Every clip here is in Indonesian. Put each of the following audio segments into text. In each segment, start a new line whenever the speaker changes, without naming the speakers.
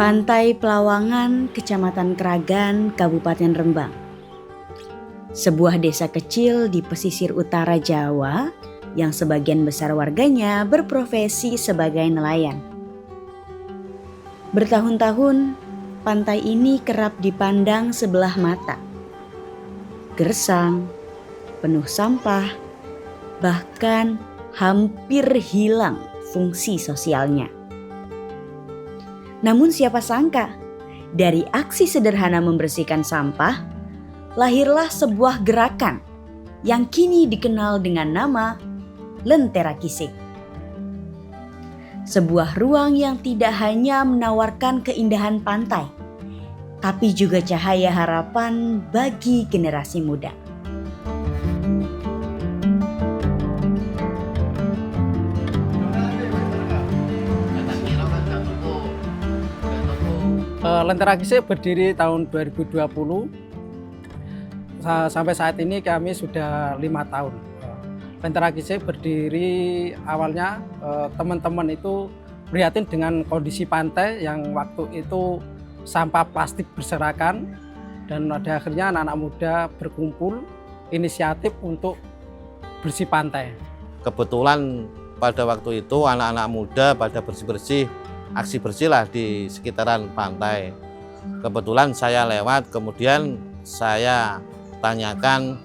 Pantai Pelawangan, Kecamatan Kragan, Kabupaten Rembang. Sebuah desa kecil di pesisir utara Jawa yang sebagian besar warganya berprofesi sebagai nelayan. Bertahun-tahun, pantai ini kerap dipandang sebelah mata. Gersang, penuh sampah, bahkan hampir hilang fungsi sosialnya. Namun siapa sangka, dari aksi sederhana membersihkan sampah, lahirlah sebuah gerakan yang kini dikenal dengan nama Lentera Kisik. Sebuah ruang yang tidak hanya menawarkan keindahan pantai, tapi juga cahaya harapan bagi generasi muda.
Lentera Kisik berdiri tahun 2020. Sampai saat ini kami sudah 5 tahun. Lentera Kisik berdiri awalnya teman-teman itu prihatin dengan kondisi pantai yang waktu itu sampah plastik berserakan, dan pada akhirnya anak-anak muda berkumpul inisiatif untuk bersih pantai.
Kebetulan pada waktu itu anak-anak muda pada bersih-bersih, aksi bersih lah di sekitaran pantai. Kebetulan saya lewat, kemudian saya tanyakan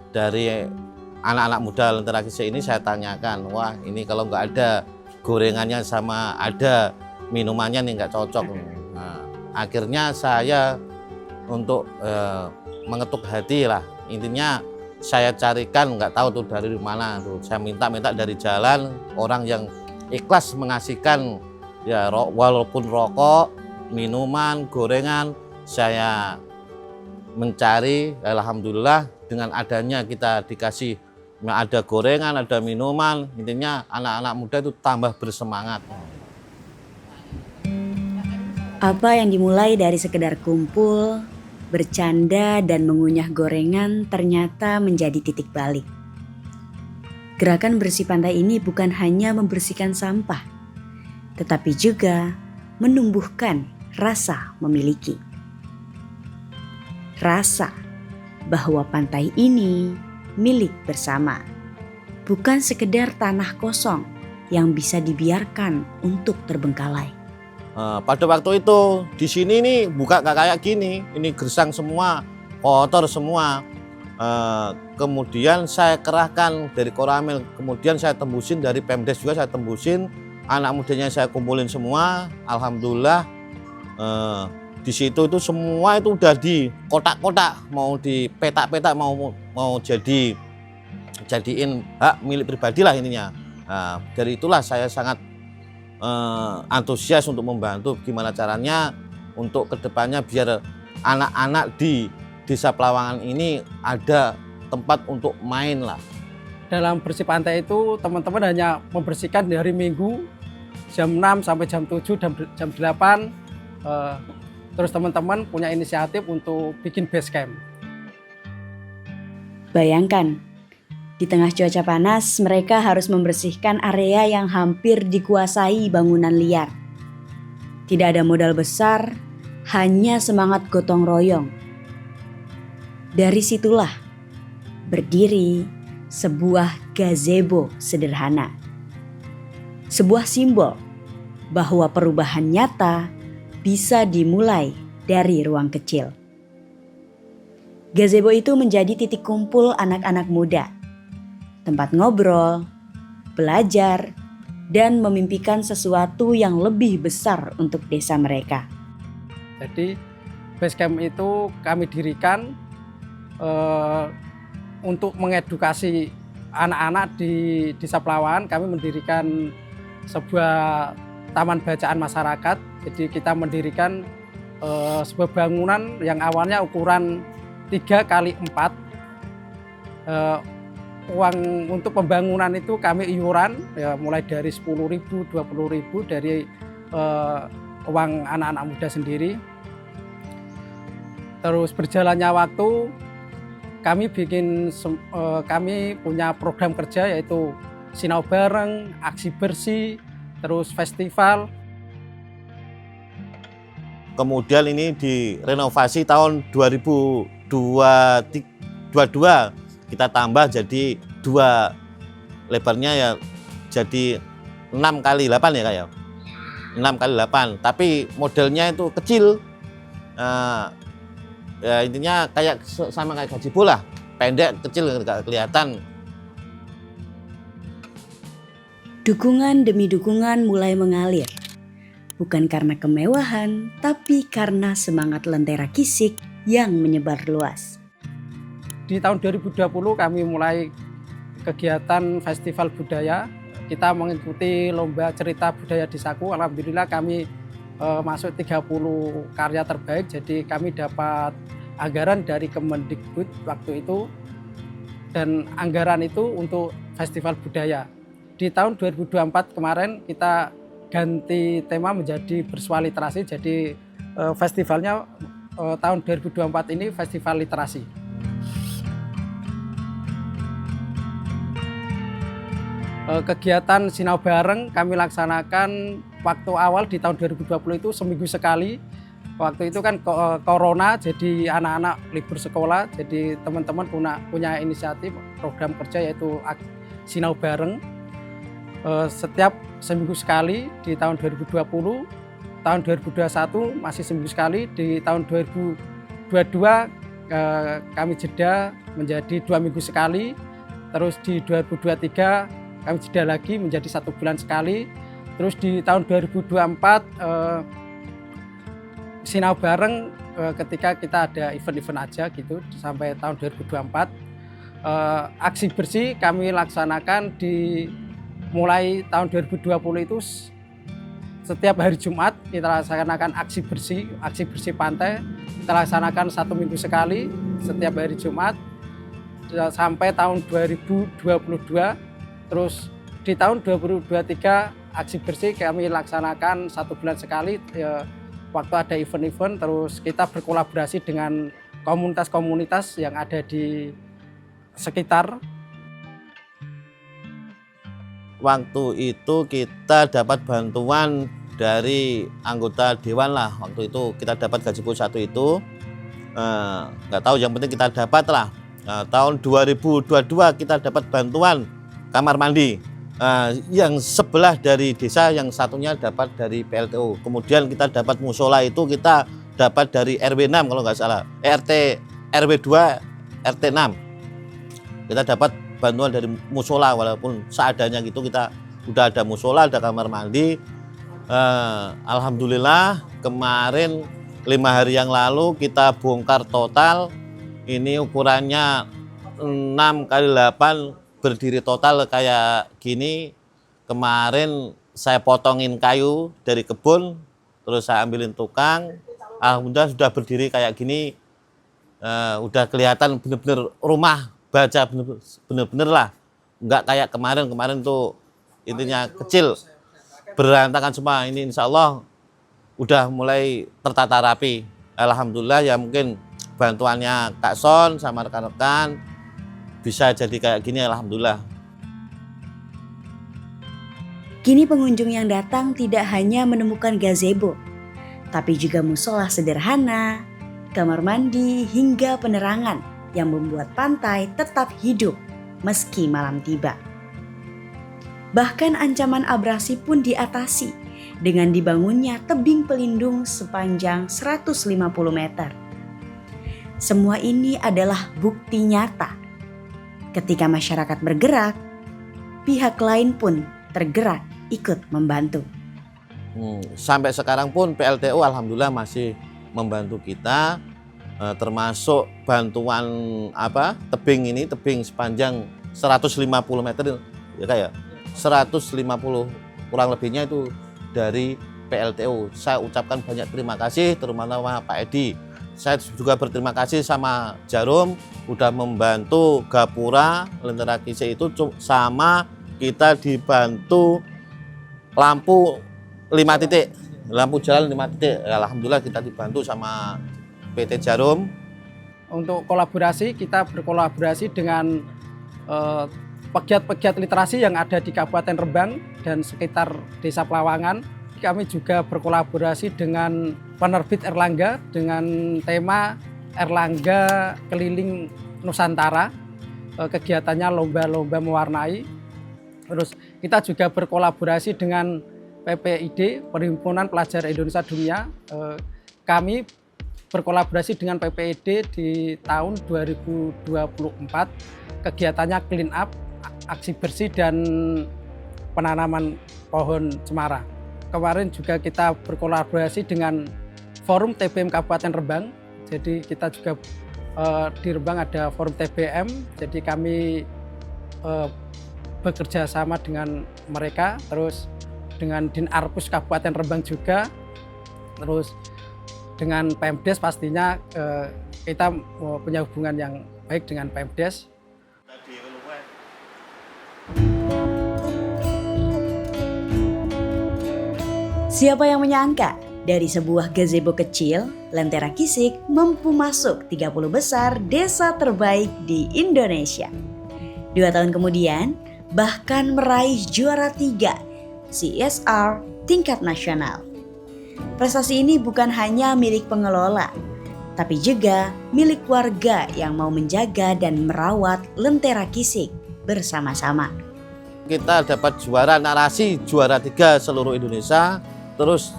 dari anak-anak muda Lentera Kisik ini, saya tanyakan, wah ini kalau nggak ada gorengannya sama ada minumannya nih nggak cocok. Nah, akhirnya saya untuk mengetuk hati lah, intinya saya carikan, nggak tahu tuh dari mana tuh, saya minta dari jalan orang yang ikhlas mengasihkan ya, walaupun rokok, minuman, gorengan, saya mencari. Alhamdulillah dengan adanya kita dikasih ada gorengan, ada minuman, intinya anak-anak muda itu tambah bersemangat.
Apa yang dimulai dari sekedar kumpul, bercanda dan mengunyah gorengan ternyata menjadi titik balik. Gerakan bersih pantai ini bukan hanya membersihkan sampah, tetapi juga menumbuhkan rasa memiliki. Rasa bahwa pantai ini milik bersama, bukan sekedar tanah kosong yang bisa dibiarkan untuk terbengkalai.
Pada waktu itu di sini nih buka nggak kayak gini, ini gersang semua, kotor semua. Kemudian saya kerahkan dari Koramil, kemudian saya tembusin dari Pemdes juga, saya tembusin, anak mudanya saya kumpulin semua. Alhamdulillah di situ itu semua itu udah di kotak-kotak, mau di petak-petak, mau jadiin hak milik pribadi lah intinya. Nah, dari itulah saya sangat antusias untuk membantu gimana caranya untuk kedepannya biar anak-anak di Desa Pelawangan ini ada tempat untuk main lah.
Dalam bersih pantai itu teman-teman hanya membersihkan dari Minggu jam 6 sampai jam 7 dan jam 8. Terus teman-teman punya inisiatif untuk bikin base camp.
Bayangkan, di tengah cuaca panas mereka harus membersihkan area yang hampir dikuasai bangunan liar. Tidak ada modal besar, hanya semangat gotong royong. Dari situlah berdiri sebuah gazebo sederhana. Sebuah simbol bahwa perubahan nyata bisa dimulai dari ruang kecil. Gazebo itu menjadi titik kumpul anak-anak muda, tempat ngobrol, belajar, dan memimpikan sesuatu yang lebih besar untuk desa mereka.
Jadi base camp itu kami dirikan untuk mengedukasi anak-anak di Desa Pelawangan. Kami mendirikan sebuah taman bacaan masyarakat. Jadi kita mendirikan sebuah bangunan yang awalnya ukuran 3x4. Uang untuk pembangunan itu kami iuran ya, mulai dari 10.000, 20.000 dari uang anak-anak muda sendiri. Terus berjalannya waktu kami punya program kerja yaitu Sinau Bareng, aksi bersih, terus festival.
kemudian ini direnovasi tahun 2022 kita tambah jadi 2 lebarnya ya jadi 6 kali 8 ya Kak ya. 6 kali 8, tapi modelnya itu kecil. Ya intinya kayak sama kayak gazebo lah, pendek, kecil, nggak kelihatan.
Dukungan demi dukungan mulai mengalir. Bukan karena kemewahan, tapi karena semangat Lentera Kisik yang menyebar luas.
Di tahun 2020 kami mulai kegiatan festival budaya. Kita mengikuti lomba cerita budaya di Saku. Alhamdulillah kami masuk 30 karya terbaik. Jadi kami dapat anggaran dari Kemendikbud waktu itu. Dan anggaran itu untuk festival budaya. Di tahun 2024 kemarin kita ganti tema menjadi bersua literasi. Jadi festivalnya tahun 2024 ini festival literasi. Kegiatan Sinau Bareng kami laksanakan waktu awal di tahun 2020 itu seminggu sekali. Waktu itu kan corona, jadi anak-anak libur sekolah, jadi teman-teman punya inisiatif program kerja yaitu Sinau Bareng. Setiap seminggu sekali di tahun 2020, tahun 2021 masih seminggu sekali, di tahun 2022 kami jeda menjadi 2 minggu sekali, terus di 2023 kami jeda lagi menjadi 1 bulan sekali, terus di tahun 2024 Sinau Bareng ketika kita ada event-event aja gitu sampai tahun 2024. Aksi bersih kami laksanakan mulai tahun 2020 itu setiap hari Jumat kita laksanakan aksi bersih pantai. Kita laksanakan 1 minggu sekali setiap hari Jumat sampai tahun 2022. Terus di tahun 2023 aksi bersih kami laksanakan 1 bulan sekali waktu ada event-event. Terus kita berkolaborasi dengan komunitas-komunitas yang ada di sekitar.
Waktu itu kita dapat bantuan dari anggota dewan lah. Waktu itu kita dapat gazebo 1 itu, nggak tahu, yang penting kita dapat lah. Tahun 2022 kita dapat bantuan kamar mandi, yang sebelah dari desa, yang satunya dapat dari PLTU. Kemudian kita dapat musola itu kita dapat dari RW 6 kalau nggak salah, RW 2 RT 6. Kita dapat bantuan dari musola, walaupun seadanya gitu. Kita udah ada musola, ada kamar mandi. Alhamdulillah kemarin 5 hari yang lalu kita bongkar total. Ini ukurannya 6 kali 8 berdiri total kayak gini. Kemarin saya potongin kayu dari kebun, terus saya ambilin tukang. Alhamdulillah sudah berdiri kayak gini. Udah kelihatan bener-bener rumah baca, bener-bener lah, nggak kayak kemarin tuh intinya kecil, berantakan semua. Ini insya Allah udah mulai tertata rapi. Alhamdulillah ya, mungkin bantuannya Kak Son sama rekan-rekan bisa jadi kayak gini, alhamdulillah.
Kini pengunjung yang datang tidak hanya menemukan gazebo, tapi juga musola sederhana, kamar mandi, hingga penerangan yang membuat pantai tetap hidup meski malam tiba. Bahkan ancaman abrasi pun diatasi dengan dibangunnya tebing pelindung sepanjang 150 meter. Semua ini adalah bukti nyata. Ketika masyarakat bergerak, pihak lain pun tergerak ikut membantu.
Sampai sekarang pun PLTU alhamdulillah masih membantu kita. Termasuk bantuan tebing ini, tebing sepanjang 150 meter ya kayak 150 kurang lebihnya itu dari PLTU. Saya ucapkan banyak terima kasih, terutama Pak Edi. Saya juga berterima kasih sama Jarum udah membantu Gapura Lentera Kisik itu, sama kita dibantu lampu 5 titik, lampu jalan 5 titik. Alhamdulillah kita dibantu sama PT Jarum.
Untuk kolaborasi, kita berkolaborasi dengan pegiat-pegiat literasi yang ada di Kabupaten Rembang dan sekitar Desa Pelawangan. Kami juga berkolaborasi dengan penerbit Erlangga dengan tema Erlangga Keliling Nusantara. Kegiatannya lomba-lomba mewarnai. Terus kita juga berkolaborasi dengan PPID, Perhimpunan Pelajar Indonesia Dunia. Kami berkolaborasi dengan PPID di tahun 2024. Kegiatannya clean up, aksi bersih dan penanaman pohon cemara. Kemarin juga kita berkolaborasi dengan Forum TBM Kabupaten Rembang. Jadi kita juga di Rembang ada Forum TBM. Jadi kami bekerja sama dengan mereka, terus dengan Dinarpus Kabupaten Rembang juga, terus dengan Pemdes pastinya kita punya hubungan yang baik dengan Pemdes.
Siapa yang menyangka dari sebuah gazebo kecil, Lentera Kisik mampu masuk 30 besar desa terbaik di Indonesia. 2 tahun kemudian, bahkan meraih juara 3 CSR tingkat nasional. Prestasi ini bukan hanya milik pengelola, tapi juga milik warga yang mau menjaga dan merawat Lentera Kisik bersama-sama.
Kita dapat juara narasi juara 3 seluruh Indonesia, terus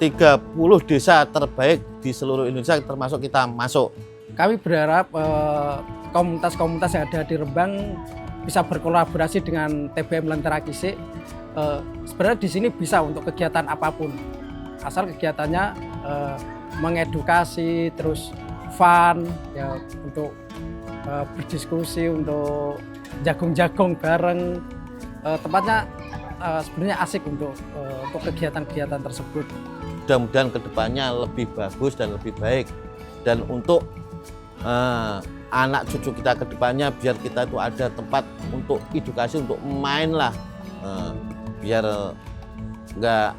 30 desa terbaik di seluruh Indonesia termasuk kita masuk.
Kami berharap komunitas-komunitas yang ada di Rembang bisa berkolaborasi dengan TBM Lentera Kisik. Sebenarnya di sini bisa untuk kegiatan apapun, asal kegiatannya mengedukasi, terus fun, ya untuk berdiskusi, untuk jagung-jagung bareng. Tempatnya sebenarnya asik untuk kegiatan-kegiatan tersebut.
Mudah-mudahan kedepannya lebih bagus dan lebih baik, dan untuk anak cucu kita kedepannya biar kita itu ada tempat untuk edukasi, untuk main lah, biar nggak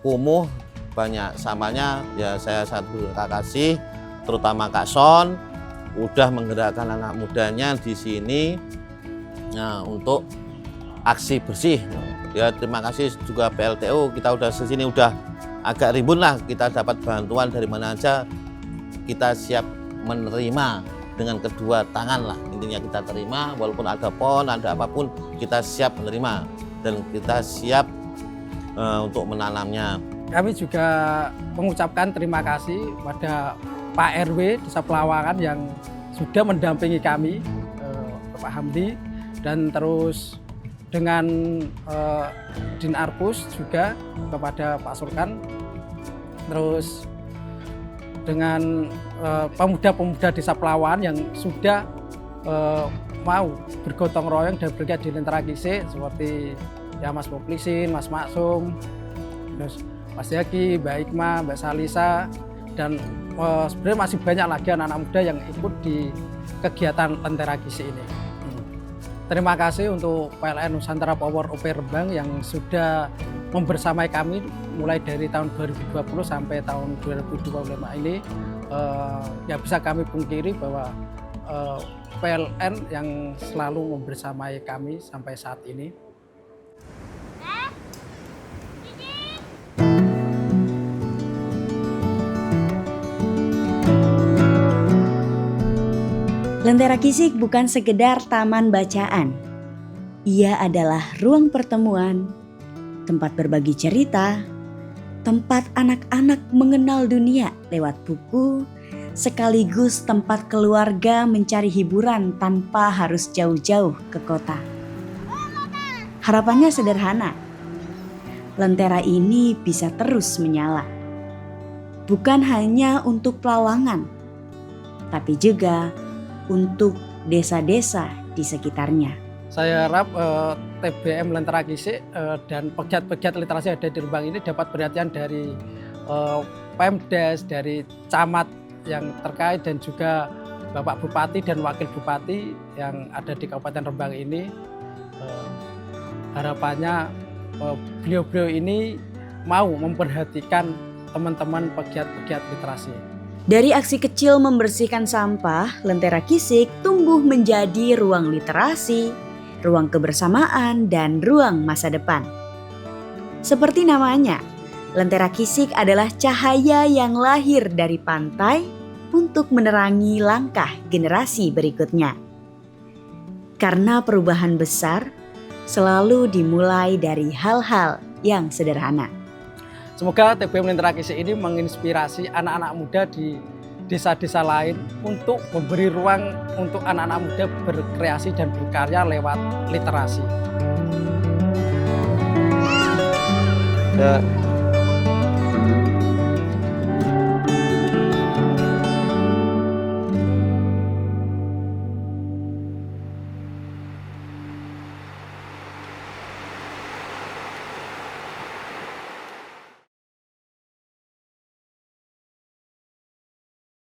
kumuh banyak samanya. Ya saya terima kasih terutama Kak Son udah menggerakkan anak mudanya di sini untuk aksi bersih. Ya terima kasih juga PLTU, kita udah sini udah agak ribut lah, kita dapat bantuan dari mana aja kita siap menerima dengan kedua tangan lah, intinya kita terima walaupun ada pohon ada apapun kita siap menerima dan kita siap untuk menanamnya.
Kami juga mengucapkan terima kasih pada Pak RW Desa Pelawangan yang sudah mendampingi kami, Bapak Hamdi, dan terus dengan Dinarpus juga kepada Pak Sulkan, terus dengan pemuda-pemuda Desa Pelawangan yang sudah mau bergotong royong dan bergerak di Lentera Kisik seperti ya Mas Muplisin, Mas Maksum, terus Mas Yaki, Mbak Ikma, Mbak Salisa, dan sebenarnya masih banyak lagi anak-anak muda yang ikut di kegiatan Lentera Kisik ini. Terima kasih untuk PLN Nusantara Power OP Rembang yang sudah membersamai kami mulai dari tahun 2020 sampai tahun 2025 ini. Ya bisa kami pungkiri bahwa PLN yang selalu membersamai kami sampai saat ini.
Lentera Kisik bukan sekedar taman bacaan. Ia adalah ruang pertemuan, tempat berbagi cerita, tempat anak-anak mengenal dunia lewat buku, sekaligus tempat keluarga mencari hiburan tanpa harus jauh-jauh ke kota. Harapannya sederhana, Lentera ini bisa terus menyala. Bukan hanya untuk Pelawangan, tapi juga untuk desa-desa di sekitarnya.
Saya harap TBM Lentera Kisik dan pegiat-pegiat literasi yang ada di Rembang ini dapat perhatian dari Pemdes, dari camat yang terkait dan juga Bapak Bupati dan Wakil Bupati yang ada di Kabupaten Rembang ini. Harapannya beliau-beliau ini mau memperhatikan teman-teman pegiat-pegiat literasi.
Dari aksi kecil membersihkan sampah, Lentera Kisik tumbuh menjadi ruang literasi, ruang kebersamaan, dan ruang masa depan. Seperti namanya, Lentera Kisik adalah cahaya yang lahir dari pantai untuk menerangi langkah generasi berikutnya. Karena perubahan besar selalu dimulai dari hal-hal yang sederhana.
Semoga TBM Lentera Kisik ini menginspirasi anak-anak muda di desa-desa lain untuk memberi ruang untuk anak-anak muda berkreasi dan berkarya lewat literasi.
Ya,